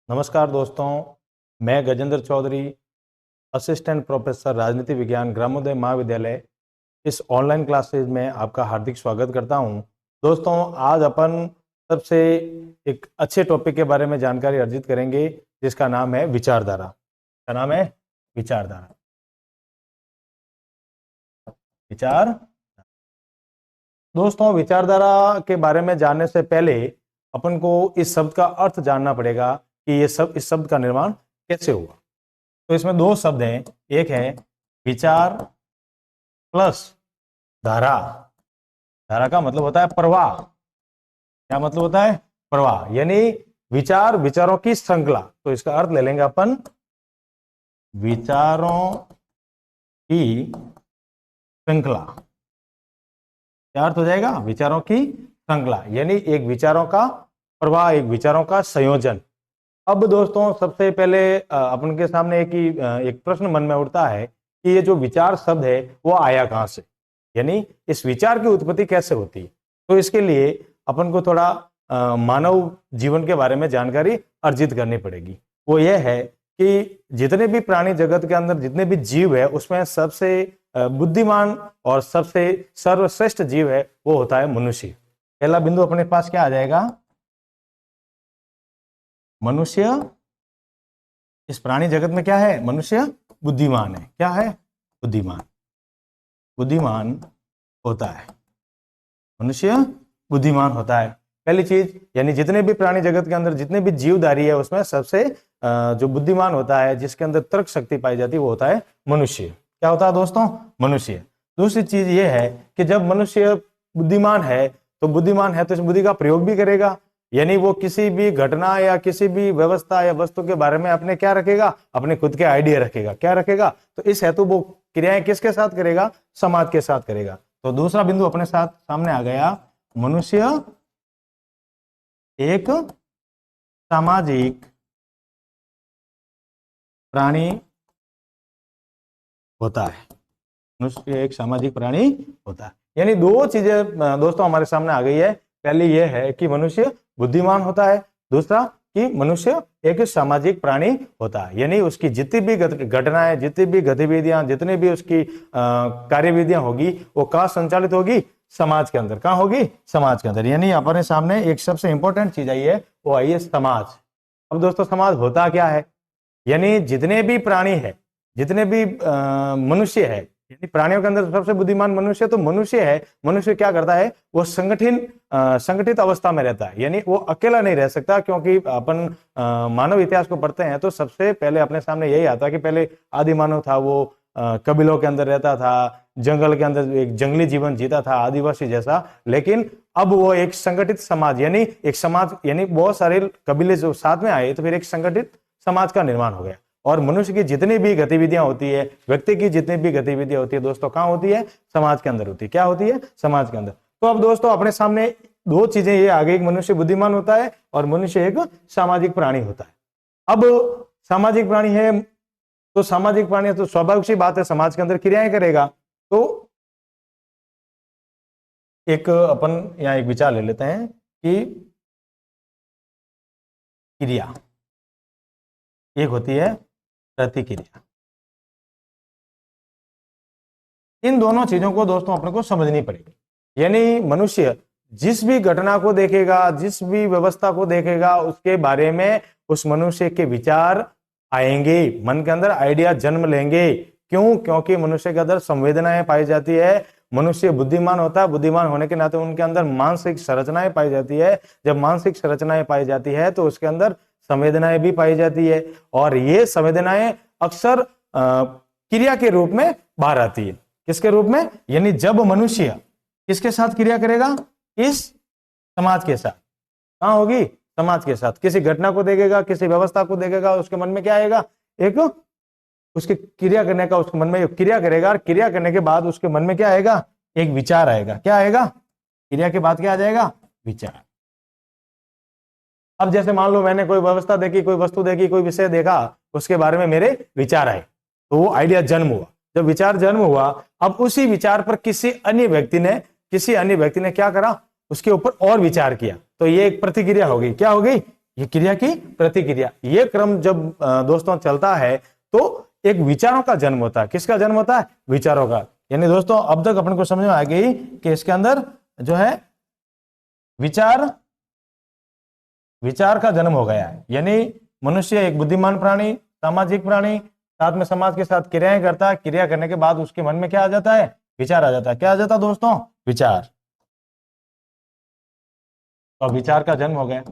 नमस्कार दोस्तों, मैं गजेंद्र चौधरी, असिस्टेंट प्रोफेसर राजनीति विज्ञान ग्रामोदय महाविद्यालय, इस ऑनलाइन क्लासेज में आपका हार्दिक स्वागत करता हूं। दोस्तों, आज अपन सबसे एक अच्छे टॉपिक के बारे में जानकारी अर्जित करेंगे जिसका नाम है विचारधारा। क्या नाम है? विचारधारा। दोस्तों, विचारधारा के बारे में जानने से पहले अपन को इस शब्द का अर्थ जानना पड़ेगा कि इस शब्द का निर्माण कैसे हुआ। तो इसमें दो शब्द हैं, एक है विचार प्लस धारा। धारा का मतलब होता है प्रवाह। क्या मतलब होता है? प्रवाह, यानी विचारों की श्रृंखला। तो इसका अर्थ ले लेंगे अपन, विचारों की श्रृंखला। क्या अर्थ हो जाएगा? विचारों की श्रृंखला, यानी एक विचारों का प्रवाह, एक विचारों का संयोजन। अब दोस्तों, सबसे पहले अपन के सामने एक प्रश्न मन में उठता है कि ये जो विचार शब्द है वो आया कहां से, यानी इस विचार की उत्पत्ति कैसे होती है। तो इसके लिए अपन को थोड़ा मानव जीवन के बारे में जानकारी अर्जित करनी पड़ेगी। वो ये है कि जितने भी प्राणी जगत के अंदर जितने भी जीव है, उसमें सबसे बुद्धिमान और सबसे सर्वश्रेष्ठ जीव है वो होता है मनुष्य। पहला बिंदु अपने पास क्या आ जाएगा? मनुष्य। इस प्राणी जगत में क्या है? मनुष्य बुद्धिमान है। क्या है? बुद्धिमान। बुद्धिमान होता है मनुष्य, बुद्धिमान होता है। पहली चीज, यानी जितने भी प्राणी जगत के अंदर जितने भी जीवधारी है उसमें सबसे जो बुद्धिमान होता है, जिसके अंदर तर्क शक्ति पाई जाती है, वो होता है मनुष्य। क्या होता है दोस्तों? मनुष्य। दूसरी चीज ये है कि जब मनुष्य बुद्धिमान है तो इस बुद्धि का प्रयोग भी करेगा, यानी वो किसी भी घटना या किसी भी व्यवस्था या वस्तु के बारे में अपने क्या रखेगा? अपने खुद के आइडिया रखेगा। क्या रखेगा? तो इस हेतु वो क्रियाएं किसके साथ करेगा? समाज के साथ करेगा। तो दूसरा बिंदु अपने साथ सामने आ गया, मनुष्य एक सामाजिक प्राणी होता है। मनुष्य एक सामाजिक प्राणी होता है, यानी दो चीजें दोस्तों हमारे सामने आ गई है। पहली यह है कि मनुष्य बुद्धिमान होता है, दूसरा कि मनुष्य एक सामाजिक प्राणी होता है, यानी उसकी जितनी भी घटनाएं, जितनी भी गतिविधियां, जितनी भी उसकी कार्यविधियां होगी वो कहाँ संचालित होगी? समाज के अंदर। कहाँ होगी? समाज के अंदर। यानी अपने सामने एक सबसे इंपॉर्टेंट चीज आई है, वो आई है समाज। अब दोस्तों, समाज होता क्या है? यानी जितने भी प्राणी है, जितने भी मनुष्य है, यानी प्राणियों के अंदर सबसे बुद्धिमान मनुष्य तो मनुष्य है। मनुष्य क्या करता है? वो संगठित अवस्था में रहता है, यानी वो अकेला नहीं रह सकता। क्योंकि अपन मानव इतिहास को पढ़ते हैं तो सबसे पहले अपने सामने यही आता है कि पहले आदि मानव था, वो कबीलों के अंदर रहता था, जंगल के अंदर एक जंगली जीवन जीता था, आदिवासी जैसा। लेकिन अब वो एक संगठित समाज, यानी एक समाज, यानी बहुत सारे कबीले जो साथ में आए तो फिर एक संगठित समाज का निर्माण हो गया। और मनुष्य की जितनी भी गतिविधियां होती है, व्यक्ति की जितनी भी गतिविधियां होती है दोस्तों, कहां होती है? समाज के अंदर होती है। क्या होती है? समाज के अंदर। तो अब दोस्तों अपने सामने दो चीजें ये आ गई, एक मनुष्य बुद्धिमान होता है और मनुष्य एक सामाजिक प्राणी होता है। अब सामाजिक प्राणी है तो सामाजिक प्राणी है तो स्वाभाविक सी बात है समाज के अंदर क्रियाएं करेगा। तो एक अपन यहां एक विचार ले लेते हैं कि क्रिया एक होती है प्रतिक्रिया। इन दोनों चीजों को दोस्तों अपने को समझनी पड़ेगी। यानी मनुष्य जिस भी घटना को देखेगा, जिस भी व्यवस्था को देखेगा, उसके बारे में उस मनुष्य के विचार आएंगे, मन के अंदर आइडिया जन्म लेंगे। क्यों? क्योंकि मनुष्य के अंदर संवेदनाएं पाई जाती है। मनुष्य बुद्धिमान होता है, बुद्धिमान होने के नाते उनके अंदर मानसिक संरचनाएं पाई जाती है। जब मानसिक संरचनाएं पाई जाती है तो उसके अंदर संवेदनाएं भी पाई जाती है, और ये संवेदनाएं अक्सर क्रिया के रूप में बाहर आती है। किसके रूप में? यानी जब मनुष्य किसके साथ क्रिया करेगा? इस समाज के साथ। कहां होगी? समाज के साथ। किसी घटना को देखेगा, किसी व्यवस्था को देखेगा, उसके मन में क्या आएगा? एक उसके क्रिया करने का, उसके मन में क्रिया करेगा, और क्रिया करने के बाद उसके मन में क्या आएगा? एक विचार आएगा। क्या आएगा? क्रिया के बाद क्या आ जाएगा? विचार। अब जैसे मान लो मैंने कोई व्यवस्था देखी, कोई वस्तु देखी, कोई विषय देखा, उसके बारे में मेरे विचार आए, तो वो आइडिया जन्म हुआ। जब विचार जन्म हुआ, अब उसी विचार पर किसी अन्य व्यक्ति ने क्या करा? उसके ऊपर और विचार किया, तो ये एक प्रतिक्रिया होगी। क्या होगी? ये क्रिया की प्रतिक्रिया, ये क्रम जब दोस्तों चलता है तो एक विचारों का जन्म होता है। किसका जन्म होता है? विचारों का। यानी दोस्तों अब तक अपन को समझ में आ गई कि इसके अंदर जो है विचार का जन्म हो गया है। यानी मनुष्य एक बुद्धिमान प्राणी, सामाजिक प्राणी, साथ में समाज के साथ क्रियाएं करता है। क्रिया करने के बाद उसके मन में क्या आ जाता है? विचार आ जाता है। क्या आ जाता है दोस्तों? विचार। तो विचार का जन्म हो गया।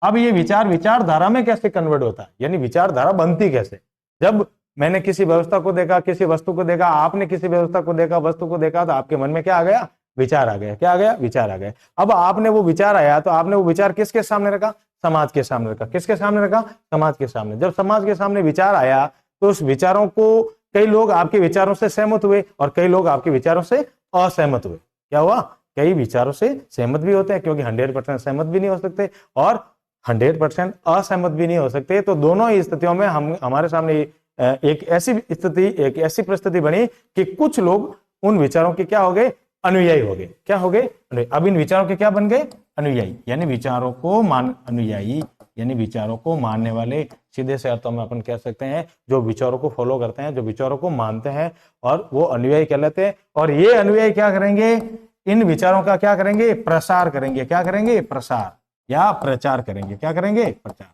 अब ये विचार विचारधारा में कैसे कन्वर्ट होता है, यानी विचारधारा बनती कैसे? जब मैंने किसी व्यवस्था को देखा, किसी वस्तु को देखा, आपने किसी व्यवस्था को देखा, वस्तु को देखा, तो आपके मन में क्या आ गया? विचार आ गया। क्या आ गया? विचार आ गया। अब आपने वो विचार आया तो आपने वो विचार किसके सामने रखा? समाज के सामने रखा। किसके सामने रखा? समाज के सामने। जब समाज के सामने विचार आया तो उस विचारों को कई लोग आपके विचारों से सहमत हुए और कई लोग आपके विचारों से असहमत हुए। क्या हुआ? कई विचारों से सहमत भी होते हैं, क्योंकि 100% सहमत भी नहीं हो सकते और 100% असहमत भी नहीं हो सकते। तो दोनों ही स्थितियों में हमारे सामने एक ऐसी स्थिति, एक ऐसी परिस्थिति बनी कि कुछ लोग उन विचारों के क्या हो गए? अनुयायी हो गए। क्या हो गए? अब इन विचारों के क्या बन गए? अनुयायी। यानी विचारों को अनुयायी यानी विचारों को मानने वाले। सीधे से अर्थों में अपन कह सकते हैं जो विचारों को फॉलो करते हैं, जो विचारों को मानते हैं, और वो अनुयायी कहलाते हैं। और ये अनुयायी क्या करेंगे? इन विचारों का क्या करेंगे? प्रसार करेंगे। क्या करेंगे? प्रसार या प्रचार करेंगे। क्या करेंगे? प्रचार।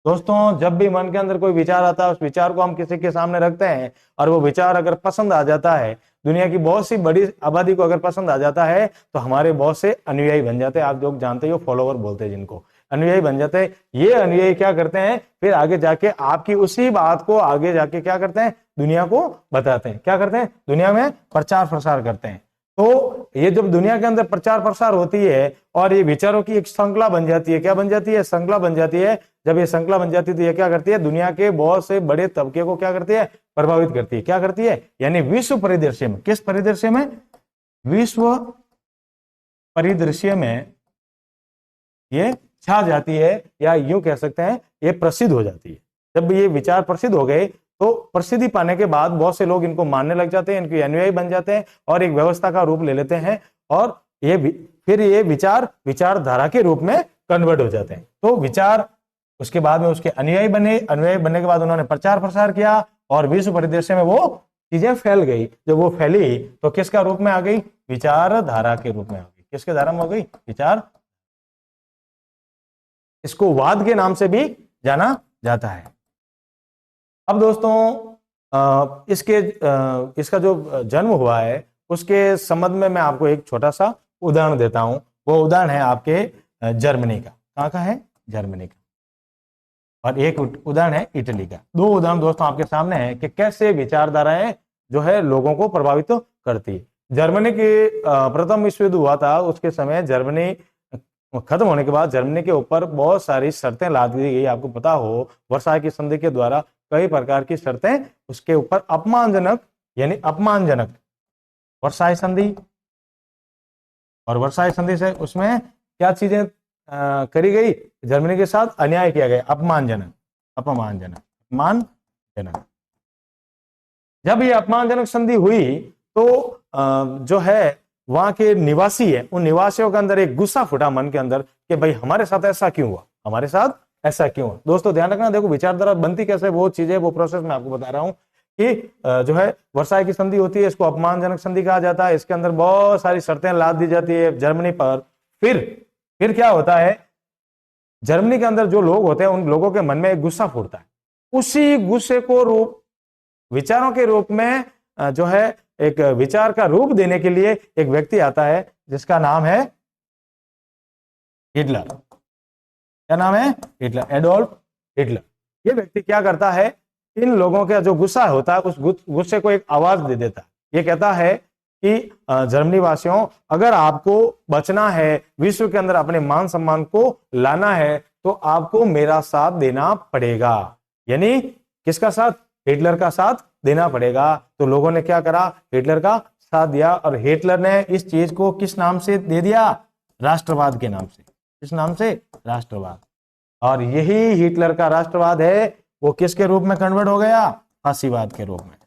दोस्तों जब भी मन के अंदर कोई विचार आता है, उस विचार को हम किसी के सामने रखते हैं और वो विचार अगर पसंद आ जाता है, दुनिया की बहुत सी बड़ी आबादी को अगर पसंद आ जाता है, तो हमारे बहुत से अनुयायी बन जाते हैं। आप लोग जानते हो, फॉलोवर बोलते हैं जिनको, अनुयायी बन जाते हैं। ये अनुयायी क्या करते हैं? फिर आगे जाके आपकी उसी बात को आगे जाके क्या करते हैं? दुनिया को बताते हैं। क्या करते हैं? दुनिया में प्रचार प्रसार करते हैं। तो ये जब दुनिया के अंदर प्रचार प्रसार होती है और ये विचारों की एक श्रृंखला बन जाती है। क्या बन जाती है? श्रृंखला बन जाती है। जब ये श्रृंखला बन जाती है तो ये क्या करती है? दुनिया के बहुत से बड़े तबके को क्या करती है? प्रभावित करती है। क्या करती है? यानी विश्व परिदृश्य में। किस परिदृश्य में? विश्व परिदृश्य में ये छा जाती है, या यूं कह सकते हैं ये प्रसिद्ध हो जाती है। जब ये विचार प्रसिद्ध हो गए तो प्रसिद्धि पाने के बाद बहुत से लोग इनको मानने लग जाते हैं, इनके अनुयायी बन जाते हैं और एक व्यवस्था का रूप ले लेते हैं, और फिर ये विचार विचारधारा के रूप में कन्वर्ट हो जाते हैं। तो विचार, उसके बाद में उसके अनुयायी बने। अनुयायी बनने के बाद उन्होंने प्रचार प्रसार किया और विश्व परिदृश्य में वो चीजें फैल गई। जब वो फैली तो किसका रूप में आ गई? विचारधारा के रूप में आ गई। किसके धारा में हो गई? विचार। इसको वाद के नाम से भी जाना जाता है। अब दोस्तों इसका जो जन्म हुआ है उसके संबंध में मैं आपको एक छोटा सा उदाहरण देता हूं। वो उदाहरण है आपके जर्मनी का। कहाँ का है? जर्मनी का। और एक उदाहरण है इटली का। दो उदाहरण दोस्तों आपके सामने है कि कैसे विचारधाराएं जो है लोगों को प्रभावित करती है। जर्मनी के प्रथम विश्व युद्ध हुआ था, उसके समय जर्मनी खत्म होने के बाद जर्मनी के ऊपर बहुत सारी शर्तें लाद दी गई। आपको पता हो, वर्साई की संधि के द्वारा कई प्रकार की शर्तें उसके ऊपर अपमानजनक, यानी अपमानजनक वर्साई संधि, और वर्साई संधि से उसमें क्या चीजें करी गई? जर्मनी के साथ अन्याय किया गया। अपमानजनक, अपमानजनक, अपमानजनक। जब ये अपमानजनक संधि हुई तो जो है वहां के निवासी है, उन निवासियों के अंदर एक गुस्सा फूटा मन के अंदर कि भाई हमारे साथ ऐसा क्यों हुआ, हमारे साथ ऐसा क्यों हुआ। दोस्तों ध्यान रखना, देखो विचारधारा बनती कैसे, वो चीजें, वो प्रोसेस मैं आपको बता रहा हूं कि जो है वर्साई की संधि होती है, इसको अपमानजनक संधि कहा जाता है। इसके अंदर बहुत सारी शर्तें लाद दी जाती है जर्मनी पर। फिर क्या होता है? जर्मनी के अंदर जो लोग होते हैं उन लोगों के मन में एक गुस्सा फूटता है। उसी गुस्से को विचारों के रूप में जो है एक विचार का रूप देने के लिए एक व्यक्ति आता है जिसका नाम है हिटलर। क्या नाम है? Hitler, Adolf Hitler. ये व्यक्ति क्या करता है? इन लोगों का जो गुस्सा होता है उस गुस्से को एक आवाज दे देता है। ये कहता है कि जर्मनी वासियों, अगर आपको बचना है, विश्व के अंदर अपने मान सम्मान को लाना है, तो आपको मेरा साथ देना पड़ेगा। यानी किसका साथ? हिटलर का साथ देना पड़ेगा। तो लोगों ने क्या करा? हिटलर का साथ दिया। और हिटलर ने इस चीज को किस नाम से दे दिया? राष्ट्रवाद के नाम से। किस नाम से? राष्ट्रवाद। और यही हिटलर का राष्ट्रवाद है, वो किसके रूप में कन्वर्ट हो गया? फांसीवाद के रूप में,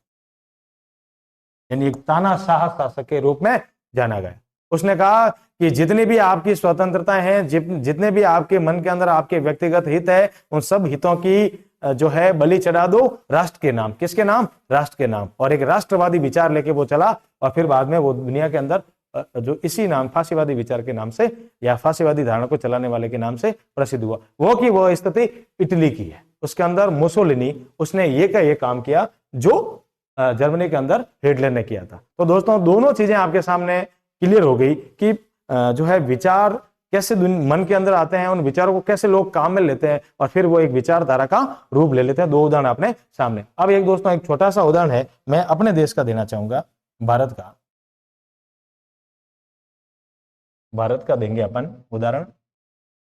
यानी एक तानाशाह शासक के रूप में जाना गया। उसने कहा कि जितनी भी आपकी स्वतंत्रता है, जितने भी आपके मन के अंदर आपके व्यक्तिगत हित है, उन सब हितों की जो है बलि चढ़ा दो राष्ट्र के नाम। किसके नाम? राष्ट्र के नाम। और एक राष्ट्रवादी विचार लेके वो चला और फिर बाद में वो दुनिया के अंदर जो इसी नाम फांसीवादी विचार के नाम से या फांसीवादी धारणा को चलाने वाले के नाम से प्रसिद्ध हुआ। वो स्थिति इटली की है। उसके अंदर मुसोलिनी उसने ये का ये काम किया जो जर्मनी के अंदर हिटलर ने किया था। तो दोस्तों दोनों चीजें आपके सामने क्लियर हो गई कि जो है विचार कैसे मन के अंदर आते हैं, उन विचारों को कैसे लोग काम में लेते हैं और फिर वो एक विचारधारा का रूप ले लेते हैं। दो उदाहरण अपने सामने। अब एक दोस्तों एक छोटा सा उदाहरण है, मैं अपने देश का देना चाहूंगा, भारत का। भारत का देंगे अपन उदाहरण,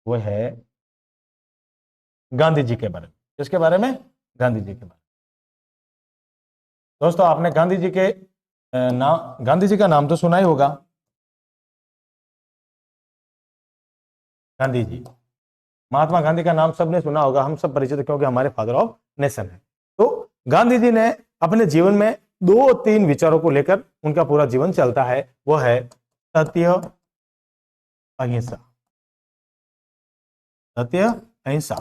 वो है गांधी जी के बारे में। किसके बारे में? गांधी जी के बारे में। दोस्तों आपने गांधी जी के गांधी जी का नाम तो सुना ही होगा। गांधी जी, महात्मा गांधी का नाम सबने सुना होगा, हम सब परिचित, क्योंकि हमारे फादर ऑफ नेशन है। तो गांधी जी ने अपने जीवन में 2-3 विचारों को लेकर उनका पूरा जीवन चलता है। वो है सत्य, अहिंसा। सत्य, अहिंसा।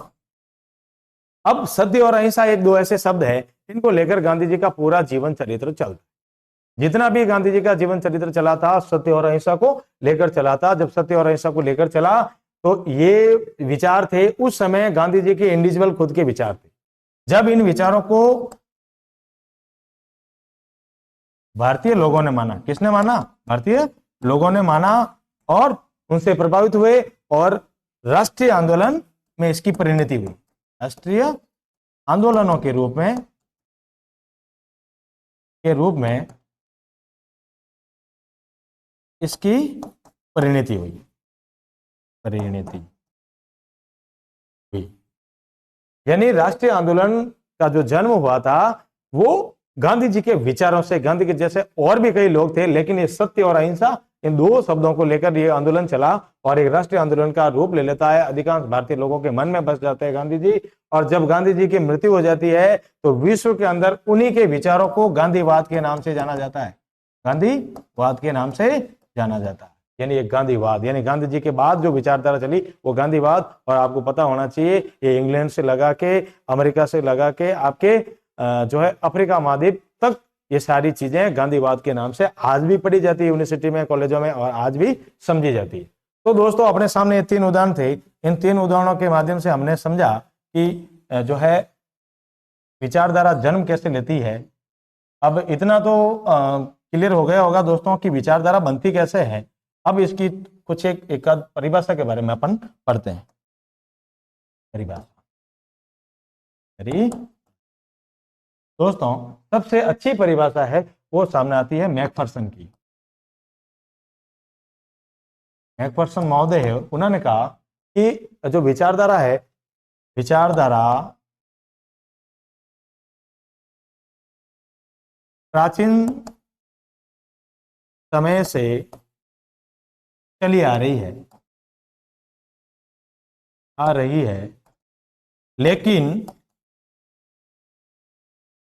अब सत्य और अहिंसा एक दो ऐसे शब्द हैं इनको लेकर गांधी जी का पूरा जीवन चरित्र चलता है। जितना भी गांधी जी का जीवन चरित्र चला था सत्य और अहिंसा को लेकर चला था। जब सत्य और अहिंसा को लेकर चला तो ये विचार थे उस समय गांधी जी के इंडिविजुअल खुद के विचार थे। जब इन विचारों को भारतीय लोगों ने माना, किसने माना? भारतीय लोगों ने माना और उनसे प्रभावित हुए और राष्ट्रीय आंदोलन में इसकी परिणति हुई। राष्ट्रीय आंदोलनों के रूप में इसकी परिणति हुई। यानी राष्ट्रीय आंदोलन का जो जन्म हुआ था वो गांधी जी के विचारों से, गांधी के जैसे और भी कई लोग थे, लेकिन ये सत्य और अहिंसा इन दो शब्दों को लेकर ये आंदोलन चला और एक राष्ट्रीय आंदोलन का रूप ले लेता है। अधिकांश भारतीय लोगों के मन में बस जाते हैं गांधी जी। और जब गांधी जी की मृत्यु हो जाती है तो विश्व के अंदर उन्हीं के विचारों को गांधीवाद के नाम से जाना जाता है। गांधीवाद के नाम से जाना जाता है। यानी एक गांधीवाद, यानी गांधी जी के बाद जो विचारधारा चली वो गांधीवाद। और आपको पता होना चाहिए ये इंग्लैंड से लगा के, अमेरिका से लगा के, आपके जो है अफ्रीका महाद्वीप तक ये सारी चीजें गांधीवाद के नाम से आज भी पढ़ी जाती है यूनिवर्सिटी में, कॉलेजों में, और आज भी समझी जाती है। तो दोस्तों अपने सामने ये 3 उदाहरण थे। इन 3 उदाहरणों के माध्यम से हमने समझा कि जो है विचारधारा जन्म कैसे लेती है। अब इतना तो क्लियर हो गया होगा दोस्तों कि विचारधारा बनती कैसे है। अब इसकी कुछ एक परिभाषा के बारे में अपन पढ़ते हैं। परिभाषा दोस्तों सबसे अच्छी परिभाषा है वो सामने आती है मैकफर्सन की। मैकफर्सन महोदय है, उन्होंने कहा कि जो विचारधारा है, विचारधारा प्राचीन समय से चली आ रही है,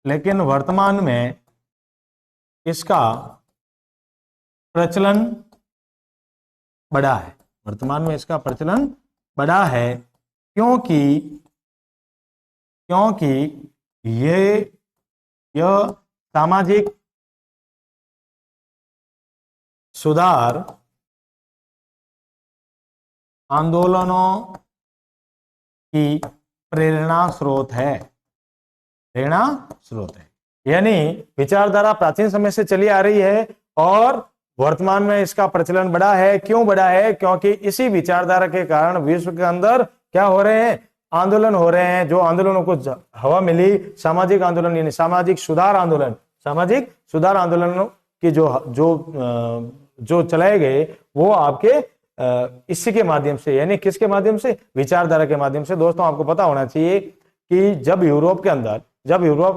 लेकिन वर्तमान में इसका प्रचलन बढ़ा है। वर्तमान में इसका प्रचलन बढ़ा है क्योंकि यह सामाजिक सुधार आंदोलनों की प्रेरणा स्रोत है। यानी विचारधारा प्राचीन समय से चली आ रही है और वर्तमान में इसका प्रचलन बढ़ा है। क्यों बढ़ा है? क्योंकि इसी विचारधारा के कारण विश्व के अंदर क्या हो रहे हैं? आंदोलन हो रहे हैं। जो आंदोलनों को हवा मिली, सामाजिक आंदोलन यानी सामाजिक सुधार आंदोलन की जो चलाए गए वो आपके इसी के माध्यम से, यानी किसके माध्यम से? विचारधारा के माध्यम से। दोस्तों आपको पता होना चाहिए कि जब यूरोप के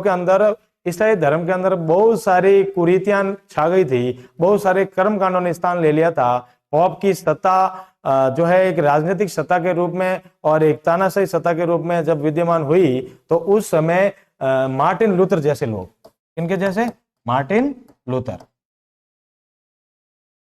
अंदर ईसाई धर्म के अंदर बहुत सारी कुरीतियां छा गई थी, बहुत सारे कर्म कांडों ने स्थान ले लिया था, पॉप की सत्ता जो है एक राजनीतिक सत्ता के रूप में और एक तानाशाही सत्ता के रूप में जब विद्यमान हुई तो उस समय मार्टिन लूथर जैसे लोग, इनके जैसे मार्टिन लूथर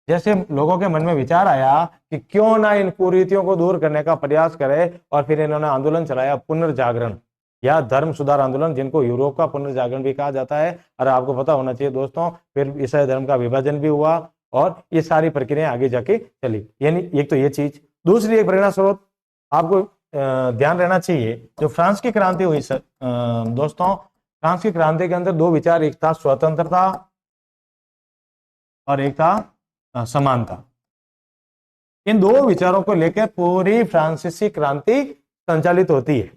जैसे लोगों के मन में विचार आया कि क्यों ना इन कुरीतियों को दूर करने का प्रयास करे, और फिर इन्होंने आंदोलन चलाया पुनर्जागरण या धर्म सुधार आंदोलन, जिनको यूरोप का पुनर्जागरण भी कहा जाता है। और आपको पता होना चाहिए दोस्तों, फिर ईसाई धर्म का विभाजन भी हुआ और ये सारी प्रक्रिया आगे जाके चली। यानी एक तो ये चीज, दूसरी एक प्रेरणा स्रोत आपको ध्यान रहना चाहिए, जो फ्रांस की क्रांति हुई दोस्तों, फ्रांस की क्रांति के अंदर दो विचार, एक था स्वतंत्रता और एक था समानता। इन दो विचारों को लेकर पूरी फ्रांसीसी क्रांति संचालित होती है,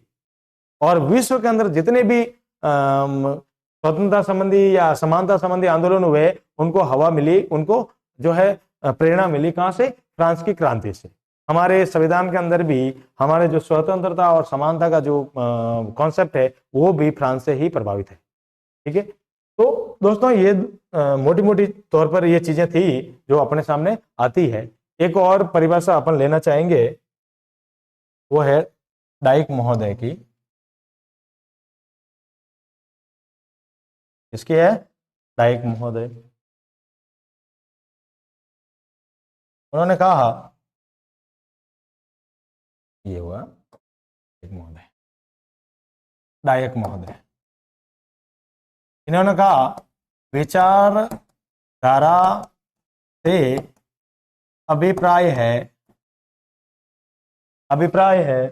और विश्व के अंदर जितने भी स्वतंत्रता संबंधी या समानता संबंधी आंदोलन हुए, उनको हवा मिली, उनको जो है प्रेरणा मिली, कहां से? फ्रांस की क्रांति से। हमारे संविधान के अंदर भी हमारे जो स्वतंत्रता और समानता का जो कॉन्सेप्ट है, वो भी फ्रांस से ही प्रभावित है। ठीक है, तो दोस्तों ये मोटी मोटी तौर पर ये चीजें थी जो अपने सामने आती है। एक और परिभाषा अपन लेना चाहेंगे, वो है डाइक महोदय की। इसकी है डाइक महोदय। उन्होंने कहा, ये हुआ डाइक महोदय, डायक महोदय। इन्होंने कहा, विचारधारा से अभिप्राय है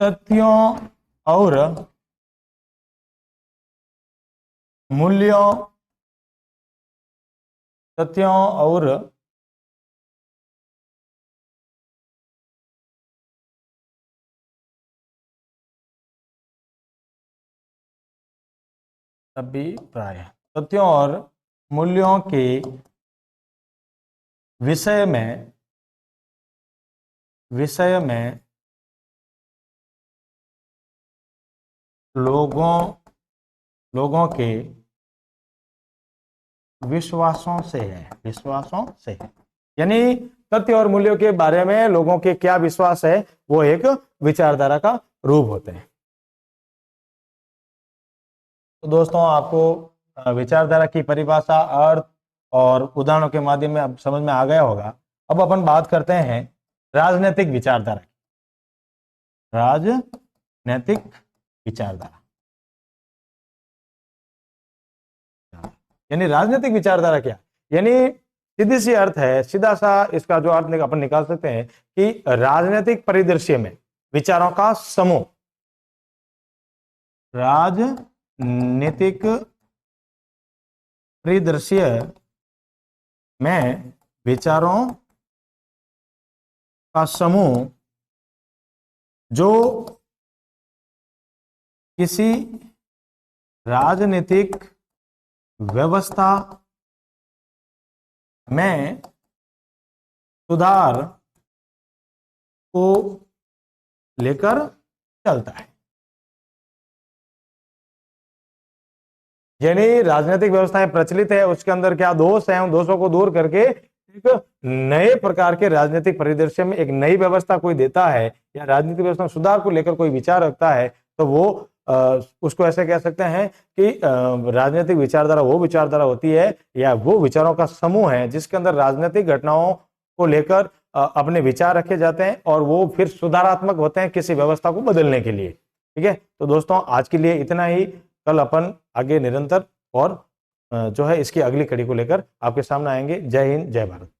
तथ्यों और मूल्यों, तथ्यों और अभिप्राय, तथ्यों और मूल्यों के विषय में लोगों के विश्वासों से है। यानी तथ्य और मूल्यों के बारे में लोगों के क्या विश्वास है, वो एक विचारधारा का रूप होते हैं। तो दोस्तों, आपको विचारधारा की परिभाषा, अर्थ और उदाहरणों के माध्यम में अब समझ में आ गया होगा। अब अपन बात करते हैं राजनीतिक विचारधारा की। राजनीतिक विचारधारा यानी राजनीतिक विचारधारा क्या? यानी सीधी सी अर्थ है, सीधा सा इसका जो अर्थ अपन निकाल सकते हैं कि राजनीतिक परिदृश्य में विचारों का समूह, राजनीतिक परिदृश्य में विचारों का समूह जो किसी राजनीतिक व्यवस्था में सुधार को लेकर चलता है। यानी राजनीतिक व्यवस्थाएं प्रचलित है, उसके अंदर क्या दोष है, उन दोषों को दूर करके एक नए प्रकार के राजनीतिक परिदृश्य में एक नई व्यवस्था कोई देता है, या राजनीतिक व्यवस्था में सुधार को लेकर कोई विचार रखता है, तो वो उसको ऐसे कह सकते हैं कि राजनीतिक विचारधारा वो विचारधारा होती है, या वो विचारों का समूह है जिसके अंदर राजनीतिक घटनाओं को लेकर अपने विचार रखे जाते हैं, और वो फिर सुधारात्मक होते हैं किसी व्यवस्था को बदलने के लिए। ठीक है, तो दोस्तों आज के लिए इतना ही। कल अपन आगे निरंतर और जो है इसकी अगली कड़ी को लेकर आपके सामने आएंगे। जय हिंद, जय भारत।